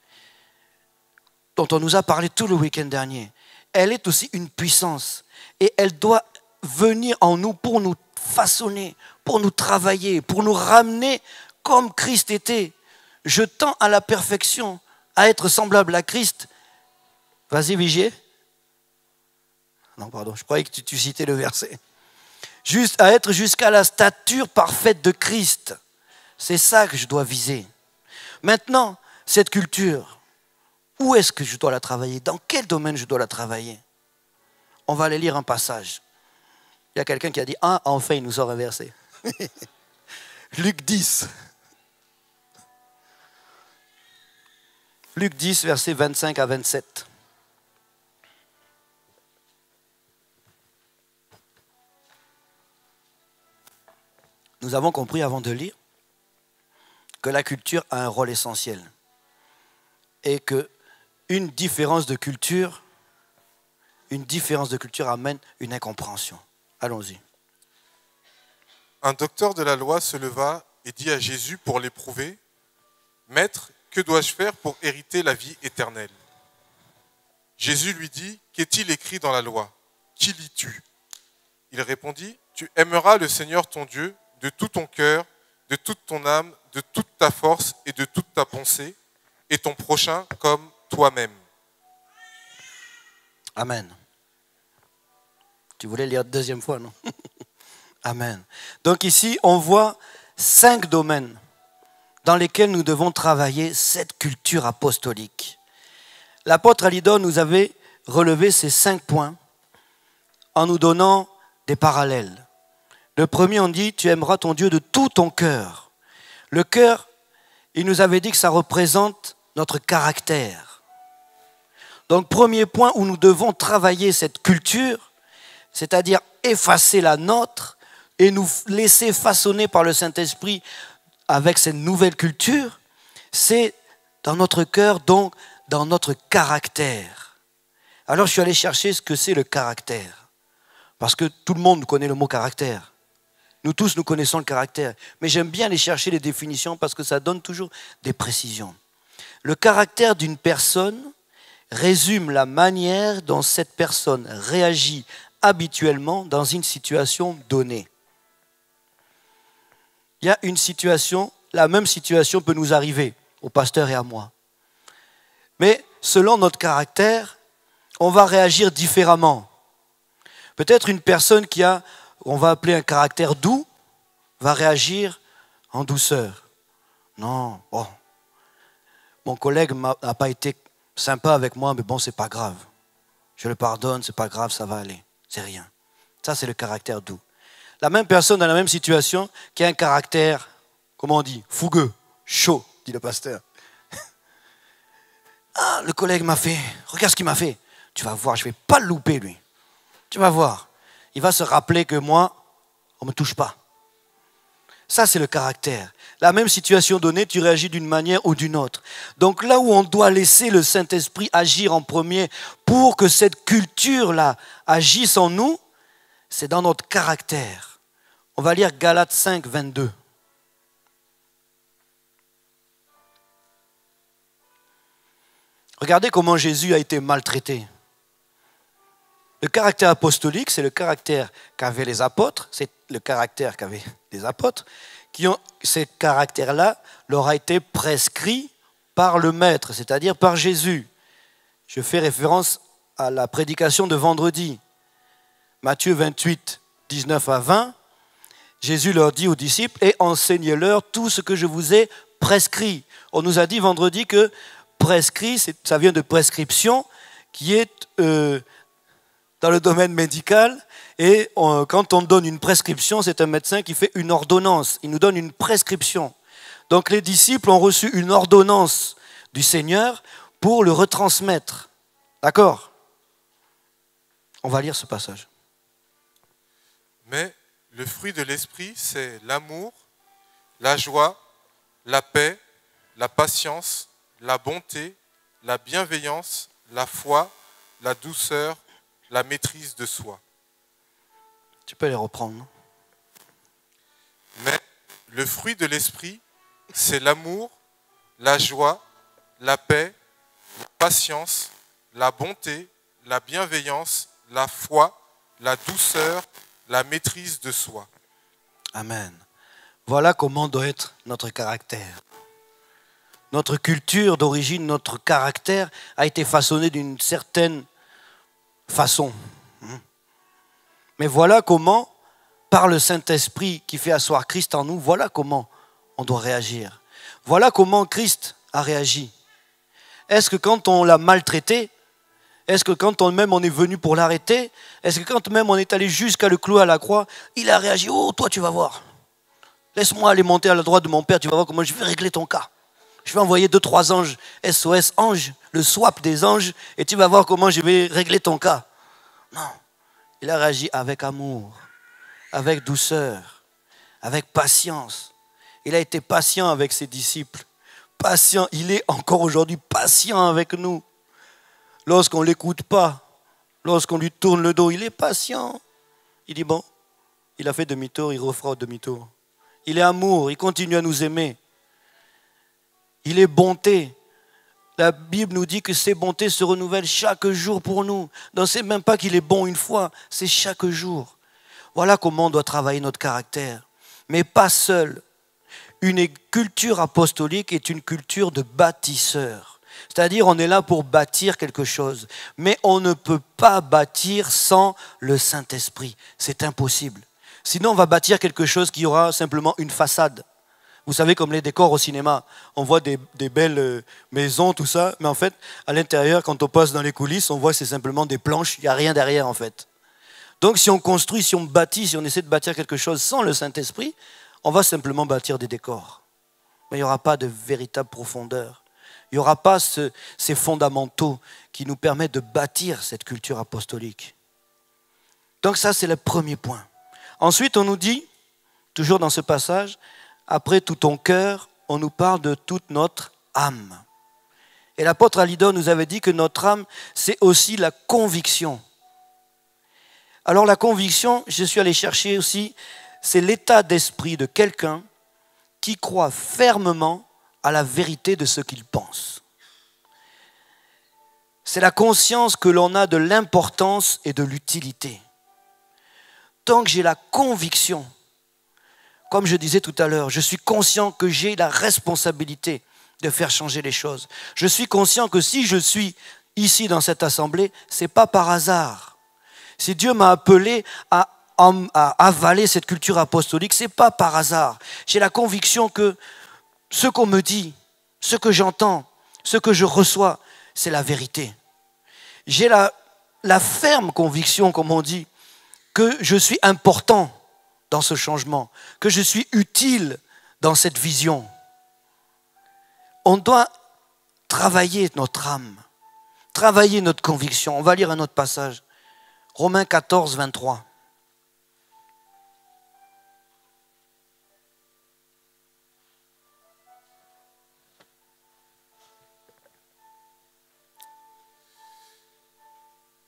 S1: dont on nous a parlé tout le week-end dernier, elle est aussi une puissance. Et elle doit venir en nous pour nous façonner, pour nous travailler, pour nous ramener comme Christ était. Je tends à la perfection, à être semblable à Christ. Vas-y, Vigier. Non, pardon, je croyais que tu citais le verset. juste à être jusqu'à la stature parfaite de Christ. C'est ça que je dois viser. Maintenant, cette culture, où est-ce que je dois la travailler? Dans quel domaine je dois la travailler? On va aller lire un passage. Il y a quelqu'un qui a dit, ah, enfin, il nous sort un verset. Luc 10. Luc 10, versets 25 à 27. Nous avons compris avant de lire que la culture a un rôle essentiel et qu'une différence de culture amène une incompréhension. Allons-y.
S3: Un docteur de la loi se leva et dit à Jésus pour l'éprouver, « Maître, que dois-je faire pour hériter la vie éternelle ?» Jésus lui dit, « Qu'est-il écrit dans la loi? Qui lis-tu » Il répondit, « Tu aimeras le Seigneur ton Dieu de tout ton cœur, de toute ton âme, de toute ta force et de toute ta pensée, et ton prochain comme toi-même. »
S1: Amen. Tu voulais lire une deuxième fois, non? Amen. Donc ici, on voit 5 domaines dans lesquels nous devons travailler cette culture apostolique. L'apôtre Alidor nous avait relevé ces 5 points en nous donnant des parallèles. Le premier, on dit, tu aimeras ton Dieu de tout ton cœur. Le cœur, il nous avait dit que ça représente notre caractère. Donc, premier point où nous devons travailler cette culture, c'est-à-dire effacer la nôtre et nous laisser façonner par le Saint-Esprit avec cette nouvelle culture, c'est dans notre cœur, donc dans notre caractère. Alors, je suis allé chercher ce que c'est le caractère. Parce que tout le monde connaît le mot caractère. Nous tous, nous connaissons le caractère. Mais j'aime bien aller chercher les définitions parce que ça donne toujours des précisions. Le caractère d'une personne résume la manière dont cette personne réagit habituellement dans une situation donnée. Il y a une situation, la même situation peut nous arriver, au pasteur et à moi. Mais selon notre caractère, on va réagir différemment. Peut-être une personne qui a, on va appeler un caractère doux, va réagir en douceur. Non, bon, mon collègue n'a pas été sympa avec moi, mais bon, c'est pas grave. Je le pardonne, c'est pas grave, ça va aller. C'est rien. Ça, c'est le caractère doux. La même personne dans la même situation qui a un caractère, comment on dit, fougueux, chaud, dit le pasteur. Ah, le collègue m'a fait, regarde ce qu'il m'a fait. Tu vas voir, je ne vais pas le louper, lui. Tu vas voir. Il va se rappeler que moi, on ne me touche pas. Ça, c'est le caractère. La même situation donnée, tu réagis d'une manière ou d'une autre. Donc là où on doit laisser le Saint-Esprit agir en premier pour que cette culture-là agisse en nous, c'est dans notre caractère. On va lire Galates 5, 22. Regardez comment Jésus a été maltraité. Le caractère apostolique, c'est le caractère qu'avaient les apôtres, c'est le caractère qu'avaient les apôtres, ce caractère-là leur a été prescrit par le Maître, c'est-à-dire par Jésus. Je fais référence à la prédication de vendredi. Matthieu 28, 19 à 20, Jésus leur dit aux disciples, « Et enseignez-leur tout ce que je vous ai prescrit. » On nous a dit vendredi que prescrit, ça vient de prescription, qui est dans le domaine médical. Et quand on donne une prescription, c'est un médecin qui fait une ordonnance. Il nous donne une prescription. Donc les disciples ont reçu une ordonnance du Seigneur pour le retransmettre. D'accord? On va lire ce passage.
S3: Mais le fruit de l'esprit, c'est l'amour, la joie, la paix, la patience, la bonté, la bienveillance, la foi, la douceur, la maîtrise de soi.
S1: Tu peux les reprendre, non?
S3: Mais le fruit de l'esprit, c'est l'amour, la joie, la paix, la patience, la bonté, la bienveillance, la foi, la douceur, la maîtrise de soi.
S1: Amen. Voilà comment doit être notre caractère. Notre culture d'origine, notre caractère a été façonné d'une certaine façon. Mais voilà comment par le Saint-Esprit qui fait asseoir Christ en nous, voilà comment on doit réagir. Voilà comment Christ a réagi. Est-ce que quand on l'a maltraité, est-ce que quand même on est venu pour l'arrêter, est-ce que quand même on est allé jusqu'à le clouer à la croix, il a réagi, oh toi tu vas voir, laisse-moi aller monter à la droite de mon Père, tu vas voir comment je vais régler ton cas. Je vais envoyer 2-3 anges, SOS anges, le swap des anges, et tu vas voir comment je vais régler ton cas. Non, il a réagi avec amour, avec douceur, avec patience. Il a été patient avec ses disciples. Patient, il est encore aujourd'hui patient avec nous. Lorsqu'on ne l'écoute pas, lorsqu'on lui tourne le dos, il est patient. Il dit bon, il a fait demi-tour, il refera demi-tour. Il est amour, il continue à nous aimer. Il est bonté. La Bible nous dit que ses bontés se renouvellent chaque jour pour nous. Donc ce n'est même pas qu'il est bon une fois, c'est chaque jour. Voilà comment on doit travailler notre caractère. Mais pas seul. Une culture apostolique est une culture de bâtisseur. C'est-à-dire on est là pour bâtir quelque chose. Mais on ne peut pas bâtir sans le Saint-Esprit. C'est impossible. Sinon on va bâtir quelque chose qui aura simplement une façade. Vous savez, comme les décors au cinéma, on voit des belles maisons, tout ça, mais en fait, à l'intérieur, quand on passe dans les coulisses, on voit que c'est simplement des planches, il n'y a rien derrière en fait. Donc si on construit, si on bâtit, si on essaie de bâtir quelque chose sans le Saint-Esprit, on va simplement bâtir des décors. Mais il n'y aura pas de véritable profondeur. Il n'y aura pas ces fondamentaux qui nous permettent de bâtir cette culture apostolique. Donc ça, c'est le premier point. Ensuite, on nous dit, toujours dans ce passage, après tout ton cœur, on nous parle de toute notre âme. Et l'apôtre Alidor nous avait dit que notre âme, c'est aussi la conviction. Alors la conviction, je suis allé chercher aussi, c'est l'état d'esprit de quelqu'un qui croit fermement à la vérité de ce qu'il pense. C'est la conscience que l'on a de l'importance et de l'utilité. Tant que j'ai la conviction, comme je disais tout à l'heure, je suis conscient que j'ai la responsabilité de faire changer les choses. Je suis conscient que si je suis ici dans cette assemblée, ce n'est pas par hasard. Si Dieu m'a appelé à avaler cette culture apostolique, ce n'est pas par hasard. J'ai la conviction que ce qu'on me dit, ce que j'entends, ce que je reçois, c'est la vérité. J'ai la ferme conviction, comme on dit, que je suis important dans ce changement, que je suis utile dans cette vision. On doit travailler notre âme, travailler notre conviction. On va lire un autre passage. Romains 14, 23.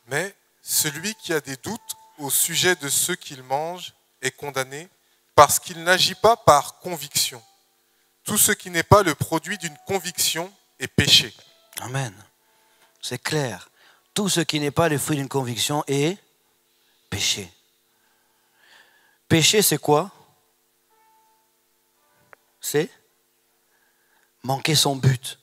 S3: Mais celui qui a des doutes au sujet de ce qu'il mange est condamné parce qu'il n'agit pas par conviction. Tout ce qui n'est pas le produit d'une conviction est péché.
S1: Amen. C'est clair. Tout ce qui n'est pas le fruit d'une conviction est péché. Péché, c'est quoi? C'est manquer son but.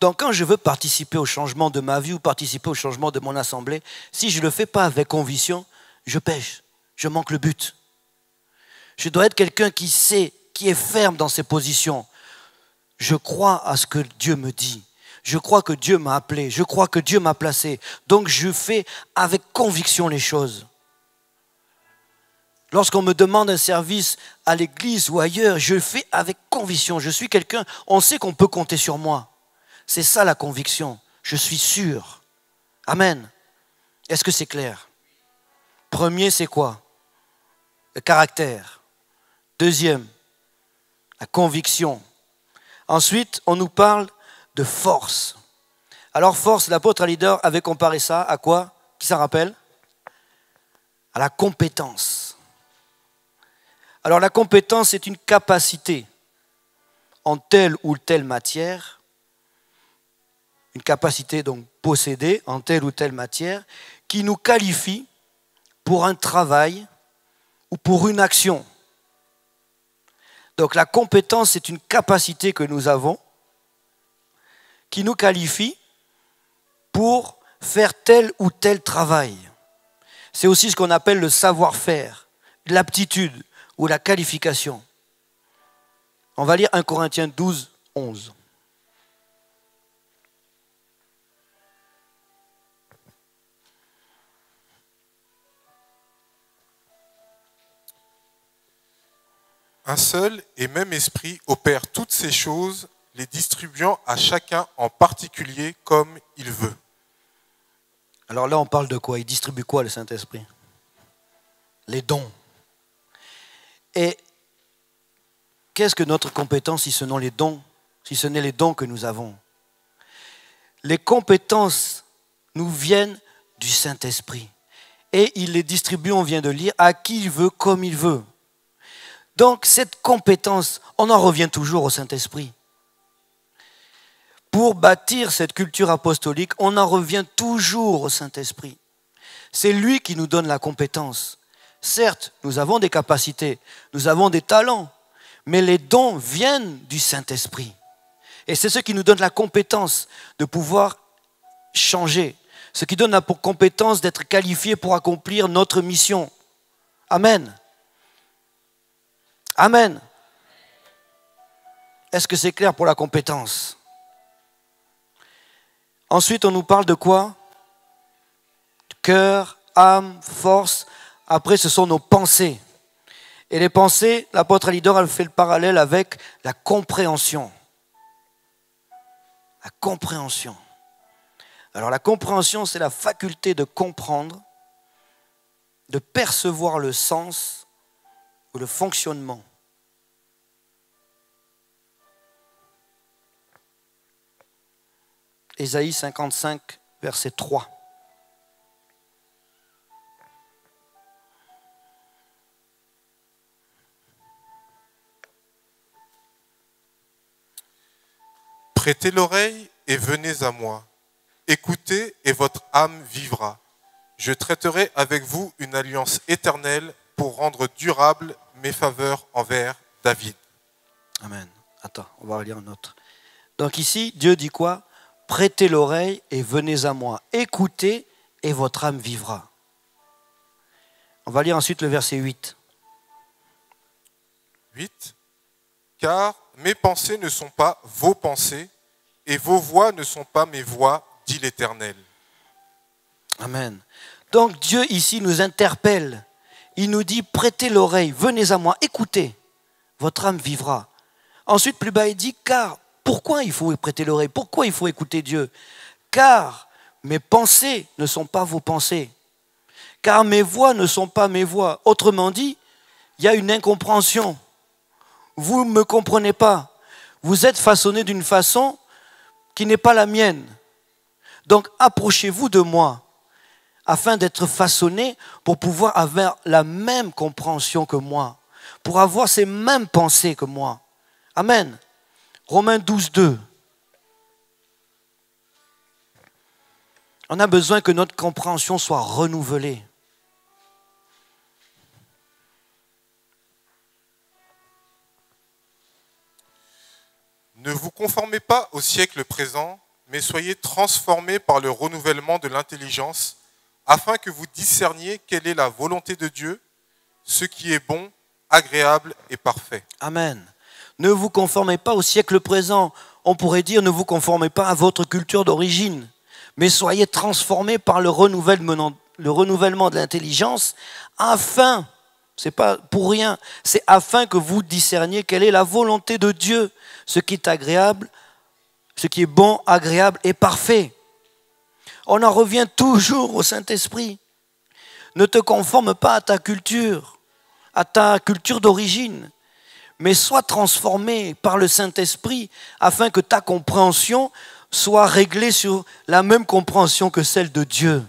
S1: Donc quand je veux participer au changement de ma vie ou participer au changement de mon assemblée, si je ne le fais pas avec conviction, je pêche, je manque le but. Je dois être quelqu'un qui sait, qui est ferme dans ses positions. Je crois à ce que Dieu me dit. Je crois que Dieu m'a appelé. Je crois que Dieu m'a placé. Donc je fais avec conviction les choses. Lorsqu'on me demande un service à l'église ou ailleurs, je le fais avec conviction. Je suis quelqu'un, on sait qu'on peut compter sur moi. C'est ça la conviction. Je suis sûr. Amen. Est-ce que c'est clair? Premier, c'est quoi? Le caractère. Deuxième, la conviction. Ensuite, on nous parle de force. Alors force, l'apôtre Alidor avait comparé ça à quoi? Qui s'en rappelle? À la compétence. Alors la compétence, c'est une capacité en telle ou telle matière, une capacité donc possédée en telle ou telle matière, qui nous qualifie pour un travail ou pour une action. Donc la compétence, c'est une capacité que nous avons qui nous qualifie pour faire tel ou tel travail. C'est aussi ce qu'on appelle le savoir-faire, l'aptitude ou la qualification. On va lire 1 Corinthiens 12, 11.
S3: Un seul et même esprit opère toutes ces choses, les distribuant à chacun en particulier comme il veut.
S1: Alors là, on parle de quoi? Il distribue quoi, le Saint-Esprit? Les dons. Et qu'est-ce que notre compétence si ce n'est les dons, si ce n'est les dons que nous avons? Les compétences nous viennent du Saint-Esprit. Et il les distribue, on vient de lire, à qui il veut, comme il veut. Donc cette compétence, on en revient toujours au Saint-Esprit. Pour bâtir cette culture apostolique, on en revient toujours au Saint-Esprit. C'est lui qui nous donne la compétence. Certes, nous avons des capacités, nous avons des talents, mais les dons viennent du Saint-Esprit. Et c'est ce qui nous donne la compétence de pouvoir changer, ce qui donne la compétence d'être qualifié pour accomplir notre mission. Amen. Amen. Est-ce que c'est clair pour la compétence? Ensuite, on nous parle de quoi? Cœur, âme, force. Après, ce sont nos pensées. Et les pensées, l'apôtre Alidor a fait le parallèle avec la compréhension. La compréhension. Alors la compréhension, c'est la faculté de comprendre, de percevoir le sens ou le fonctionnement. Ésaïe 55, verset 3.
S3: Prêtez l'oreille et venez à moi. Écoutez et votre âme vivra. Je traiterai avec vous une alliance éternelle pour rendre durable mes faveurs envers David.
S1: Amen. Attends, on va relire un autre. Donc ici, Dieu dit quoi? Prêtez l'oreille et venez à moi. Écoutez et votre âme vivra. On va lire ensuite le verset 8.
S3: 8. Car mes pensées ne sont pas vos pensées et vos voix ne sont pas mes voix, dit l'Éternel.
S1: Amen. Donc Dieu ici nous interpelle. Il nous dit, prêtez l'oreille, venez à moi, écoutez, votre âme vivra. Ensuite, plus bas, il dit, car, pourquoi il faut prêter l'oreille? Pourquoi il faut écouter Dieu? Car mes pensées ne sont pas vos pensées. Car mes voix ne sont pas mes voix. Autrement dit, il y a une incompréhension. Vous ne me comprenez pas. Vous êtes façonné d'une façon qui n'est pas la mienne. Donc approchez-vous de moi afin d'être façonné pour pouvoir avoir la même compréhension que moi, pour avoir ces mêmes pensées que moi. Amen. Romains 12, 2. On a besoin que notre compréhension soit renouvelée.
S3: Ne vous conformez pas au siècle présent, mais soyez transformés par le renouvellement de l'intelligence, afin que vous discerniez quelle est la volonté de Dieu, ce qui est bon, agréable et parfait.
S1: Amen. Ne vous conformez pas au siècle présent. On pourrait dire, ne vous conformez pas à votre culture d'origine, mais soyez transformés par le renouvellement de l'intelligence, afin, c'est pas pour rien, c'est afin que vous discerniez quelle est la volonté de Dieu, ce qui est agréable, ce qui est bon, agréable et parfait. On en revient toujours au Saint-Esprit. Ne te conforme pas à ta culture d'origine, mais sois transformé par le Saint-Esprit afin que ta compréhension soit réglée sur la même compréhension que celle de Dieu.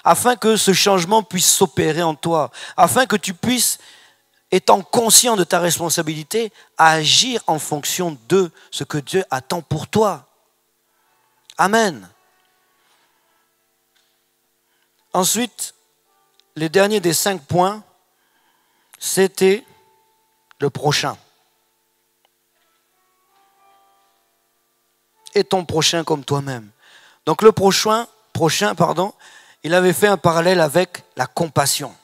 S1: Afin que ce changement puisse s'opérer en toi, afin que tu puisses, étant conscient de ta responsabilité, agir en fonction de ce que Dieu attend pour toi. Amen. Ensuite, les derniers des 5 points, c'était le prochain. Et ton prochain comme toi-même. Donc le prochain, il avait fait un parallèle avec la compassion.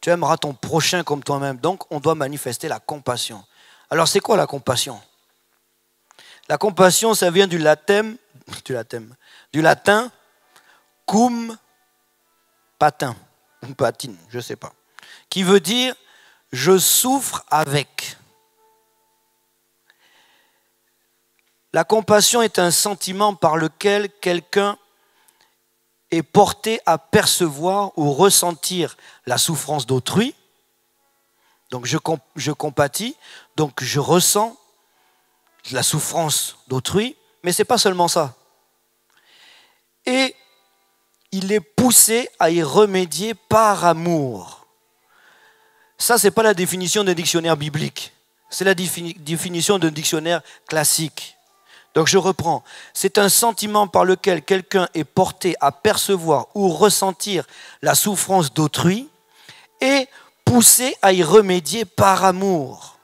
S1: tu aimeras ton prochain comme toi-même. Donc, on doit manifester la compassion. Alors, c'est quoi la compassion? La compassion, ça vient du latin cum patin, ou patine, je ne sais pas, qui veut dire je souffre avec. La compassion est un sentiment par lequel quelqu'un est porté à percevoir ou ressentir la souffrance d'autrui. Donc je compatis, donc je ressens la souffrance d'autrui, mais ce n'est pas seulement ça. Et il est poussé à y remédier par amour. Ça, ce n'est pas la définition d'un dictionnaire biblique, c'est la définition d'un dictionnaire classique. Donc je reprends, c'est un sentiment par lequel quelqu'un est porté à percevoir ou ressentir la souffrance d'autrui et poussé à y remédier par amour.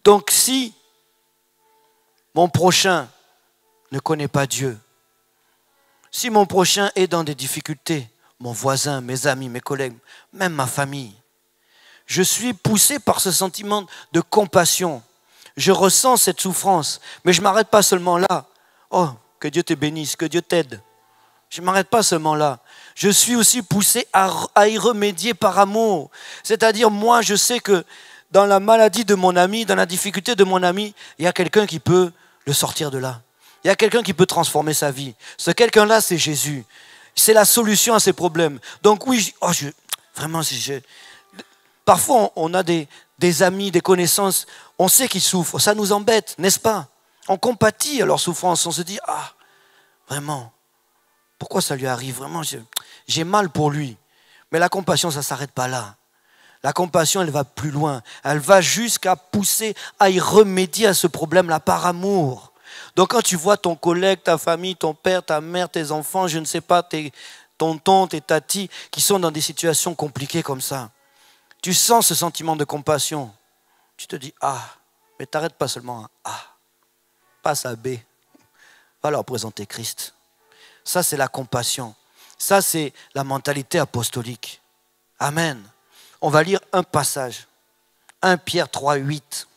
S1: Donc si mon prochain ne connaît pas Dieu, si mon prochain est dans des difficultés, mon voisin, mes amis, mes collègues, même ma famille, je suis poussé par ce sentiment de compassion. Je ressens cette souffrance, mais je ne m'arrête pas seulement là. Oh, que Dieu te bénisse, que Dieu t'aide. Je ne m'arrête pas seulement là. Je suis aussi poussé à y remédier par amour. C'est-à-dire, moi, je sais que dans la maladie de mon ami, dans la difficulté de mon ami, il y a quelqu'un qui peut le sortir de là. Il y a quelqu'un qui peut transformer sa vie. Ce quelqu'un-là, c'est Jésus. C'est la solution à ses problèmes. Donc oui, parfois, on a des amis, des connaissances, on sait qu'ils souffrent, ça nous embête, n'est-ce pas? On compatit à leur souffrance, on se dit, ah, vraiment, pourquoi ça lui arrive? Vraiment, j'ai mal pour lui. Mais la compassion, ça ne s'arrête pas là. La compassion, elle va plus loin. Elle va jusqu'à pousser à y remédier à ce problème-là par amour. Donc quand tu vois ton collègue, ta famille, ton père, ta mère, tes enfants, je ne sais pas, tes tontons, tes tatis, qui sont dans des situations compliquées comme ça, tu sens ce sentiment de compassion. Tu te dis, ah, mais t'arrêtes pas seulement à A, passe à B, va leur présenter Christ. Ça, c'est la compassion. Ça, c'est la mentalité apostolique. Amen. On va lire un passage. 1 Pierre 3, 8.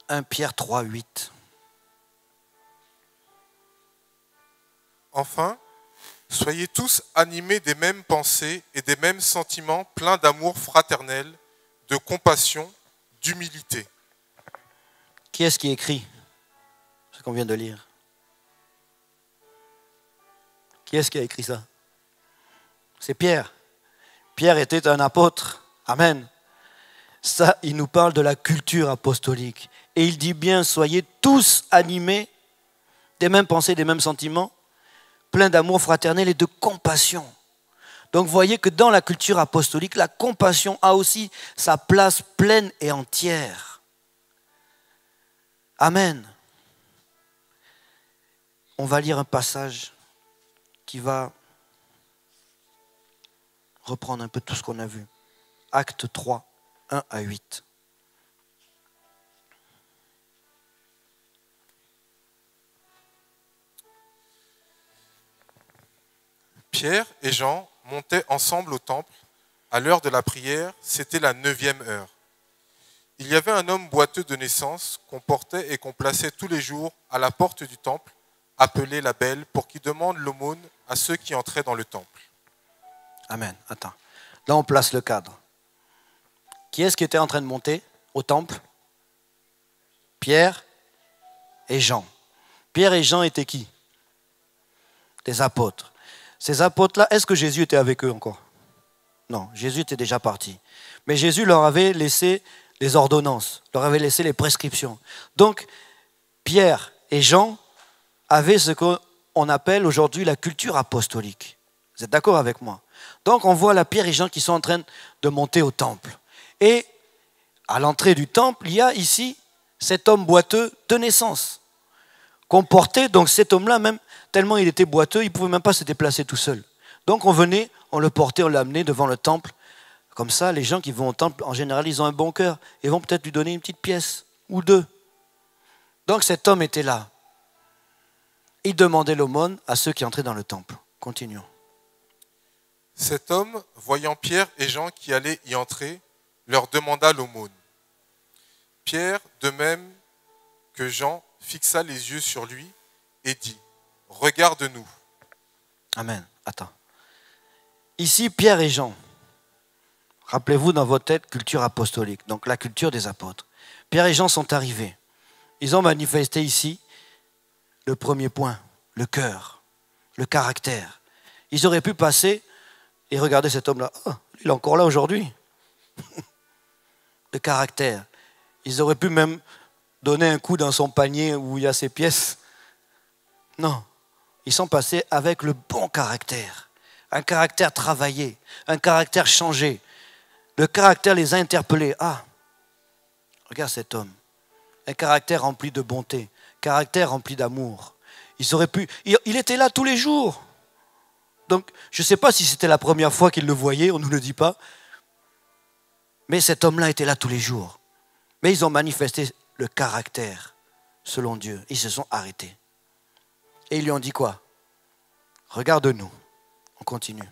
S1: « 1 Pierre 3, 8.
S3: Enfin, soyez tous animés des mêmes pensées et des mêmes sentiments pleins d'amour fraternel, de compassion, d'humilité. »
S1: Qui est-ce qui écrit ce qu'on vient de lire? Qui est-ce qui a écrit ça? C'est Pierre. Pierre était un apôtre. Amen. Ça, il nous parle de la culture apostolique. Et il dit bien, soyez tous animés des mêmes pensées, des mêmes sentiments, pleins d'amour fraternel et de compassion. Donc vous voyez que dans la culture apostolique, la compassion a aussi sa place pleine et entière. Amen. On va lire un passage qui va reprendre un peu tout ce qu'on a vu. Acte 3, 1 à 8.
S3: Pierre et Jean montaient ensemble au temple. À l'heure de la prière, c'était la 9e heure. Il y avait un homme boiteux de naissance qu'on portait et qu'on plaçait tous les jours à la porte du temple, appelé la Belle, pour qu'il demande l'aumône à ceux qui entraient dans le temple.
S1: Amen. Attends. Là, on place le cadre. Qui est-ce qui était en train de monter au temple? Pierre et Jean. Pierre et Jean étaient qui? Des apôtres. Ces apôtres-là, est-ce que Jésus était avec eux encore? Non, Jésus était déjà parti. Mais Jésus leur avait laissé les ordonnances, leur avait laissé les prescriptions. Donc, Pierre et Jean avaient ce qu'on appelle aujourd'hui la culture apostolique. Vous êtes d'accord avec moi? Donc, on voit là Pierre et Jean qui sont en train de monter au temple. Et à l'entrée du temple, il y a ici cet homme boiteux de naissance, qu'on portait, donc cet homme-là même, tellement il était boiteux, il ne pouvait même pas se déplacer tout seul. Donc on venait, on le portait, on l'amenait devant le temple. Comme ça, les gens qui vont au temple, en général, ils ont un bon cœur. Ils vont peut-être lui donner une petite pièce ou deux. Donc cet homme était là. Il demandait l'aumône à ceux qui entraient dans le temple. Continuons.
S3: Cet homme, voyant Pierre et Jean qui allaient y entrer, leur demanda l'aumône. Pierre, de même que Jean, fixa les yeux sur lui et dit « Regarde-nous ».
S1: Amen. Attends. Ici, Pierre et Jean. Rappelez-vous dans votre tête, culture apostolique, donc la culture des apôtres. Pierre et Jean sont arrivés. Ils ont manifesté ici le premier point, le cœur, le caractère. Ils auraient pu passer et regarder cet homme-là. Oh, il est encore là aujourd'hui. Le caractère. Ils auraient pu même donner un coup dans son panier où il y a ses pièces. Non. Ils sont passés avec le bon caractère. Un caractère travaillé, un caractère changé. Le caractère les a interpellés. Ah, regarde cet homme. Un caractère rempli de bonté, caractère rempli d'amour. Ils auraient pu. Il était là tous les jours. Donc, je ne sais pas si c'était la première fois qu'ils le voyaient, on ne nous le dit pas. Mais cet homme-là était là tous les jours. Mais ils ont manifesté le caractère selon Dieu. Ils se sont arrêtés. Et ils lui ont dit quoi? Regarde-nous. On continue.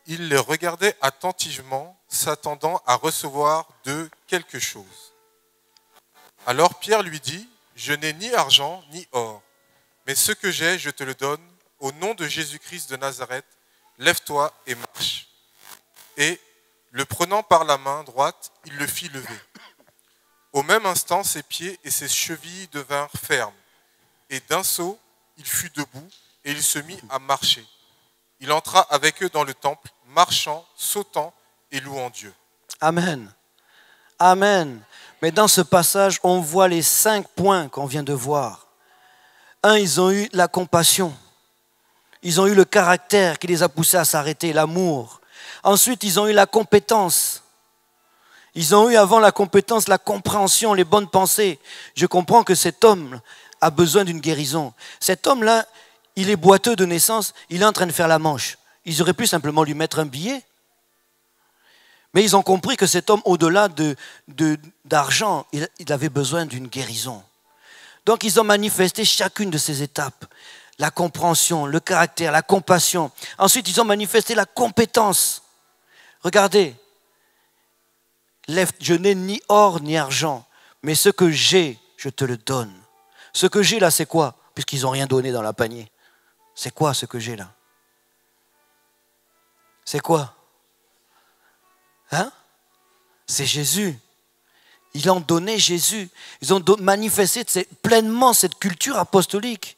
S3: Il les regardait attentivement, s'attendant à recevoir d'eux quelque chose. Alors Pierre lui dit, « Je n'ai ni argent ni or, mais ce que j'ai, je te le donne. Au nom de Jésus-Christ de Nazareth, lève-toi et marche. » Et, le prenant par la main droite, il le fit lever. Au même instant, ses pieds et ses chevilles devinrent fermes. Et d'un saut, il fut debout et il se mit à marcher. Il entra avec eux dans le temple, marchant, sautant et louant Dieu.
S1: Amen. Amen. Mais dans ce passage, on voit les 5 points qu'on vient de voir. 1, ils ont eu la compassion. Ils ont eu le caractère qui les a poussés à s'arrêter, l'amour. Ensuite, ils ont eu la compétence. Ils ont eu avant la compétence, la compréhension, les bonnes pensées. Je comprends que cet homme a besoin d'une guérison. Cet homme-là, il est boiteux de naissance, il est en train de faire la manche. Ils auraient pu simplement lui mettre un billet. Mais ils ont compris que cet homme, au-delà d'argent, il avait besoin d'une guérison. Donc ils ont manifesté chacune de ces étapes. La compréhension, le caractère, la compassion. Ensuite, ils ont manifesté la compétence. Regardez, je n'ai ni or ni argent, mais ce que j'ai, je te le donne. Ce que j'ai là, c'est quoi? Puisqu'ils n'ont rien donné dans la panier. C'est quoi ce que j'ai là? C'est quoi? Hein? C'est Jésus. Ils ont donné Jésus. Ils ont manifesté pleinement cette culture apostolique.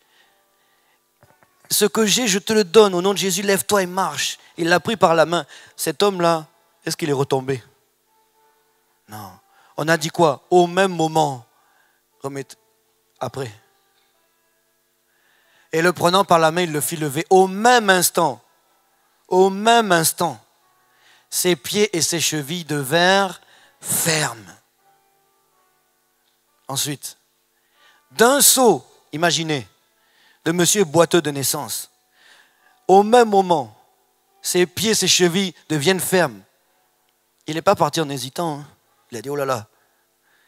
S1: Ce que j'ai, je te le donne. Au nom de Jésus, lève-toi et marche. Il l'a pris par la main. Cet homme-là, est-ce qu'il est retombé? Non. On a dit quoi? Au même moment. Remettez. Après. Et le prenant par la main, il le fit lever. Au même instant, ses pieds et ses chevilles devinrent fermes. Ensuite, d'un saut, imaginez, de monsieur boiteux de naissance, au même moment, ses pieds, ses chevilles deviennent fermes. Il n'est pas parti en hésitant. Hein. Il a dit, oh là là.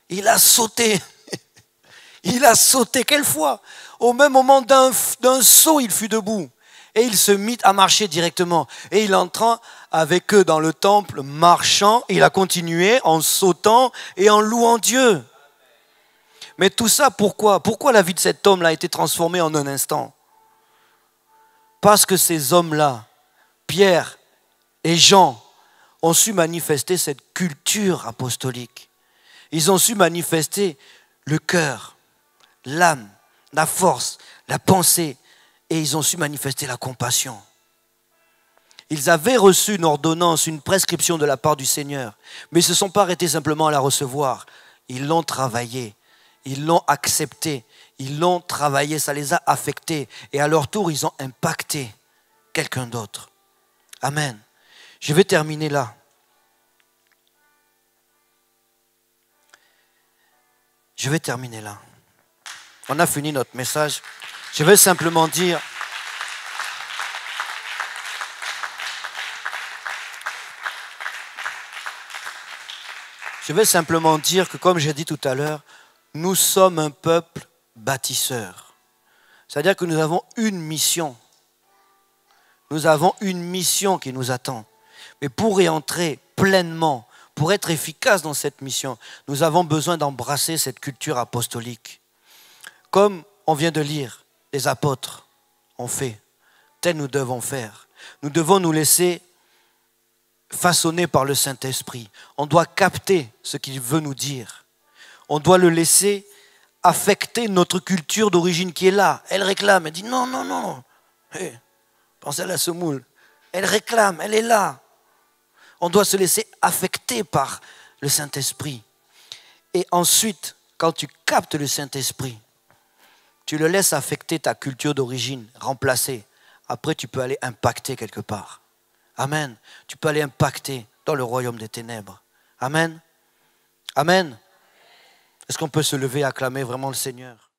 S1: Il a sauté. Il a sauté, quelle fois? Au même moment d'un saut, il fut debout. Et il se mit à marcher directement. Et il entra avec eux dans le temple, marchant. Et il a continué en sautant et en louant Dieu. Mais tout ça, pourquoi? Pourquoi la vie de cet homme-là a été transformée en un instant? Parce que ces hommes-là, Pierre et Jean, ont su manifester cette culture apostolique. Ils ont su manifester le cœur, l'âme, la force, la pensée, et ils ont su manifester la compassion. Ils avaient reçu une ordonnance, une prescription de la part du Seigneur, mais ils ne se sont pas arrêtés simplement à la recevoir. Ils l'ont travaillée, ils l'ont acceptée, ils l'ont travaillée, ça les a affectés, et à leur tour, ils ont impacté quelqu'un d'autre. Amen. Je vais terminer là. On a fini notre message. Je vais simplement dire, que comme j'ai dit tout à l'heure, nous sommes un peuple bâtisseur. C'est-à-dire que nous avons une mission. Nous avons une mission qui nous attend. Mais pour y entrer pleinement, pour être efficace dans cette mission, nous avons besoin d'embrasser cette culture apostolique. Comme on vient de lire, les apôtres ont fait, tel nous devons faire. Nous devons nous laisser façonner par le Saint-Esprit. On doit capter ce qu'il veut nous dire. On doit le laisser affecter notre culture d'origine qui est là. Elle réclame, elle dit non, non, non. Hey, pensez à la semoule. Elle réclame, elle est là. On doit se laisser affecter par le Saint-Esprit. Et ensuite, quand tu captes le Saint-Esprit, tu le laisses affecter ta culture d'origine, remplacer. Après, tu peux aller impacter quelque part. Amen. Tu peux aller impacter dans le royaume des ténèbres. Amen. Amen. Est-ce qu'on peut se lever et acclamer vraiment le Seigneur?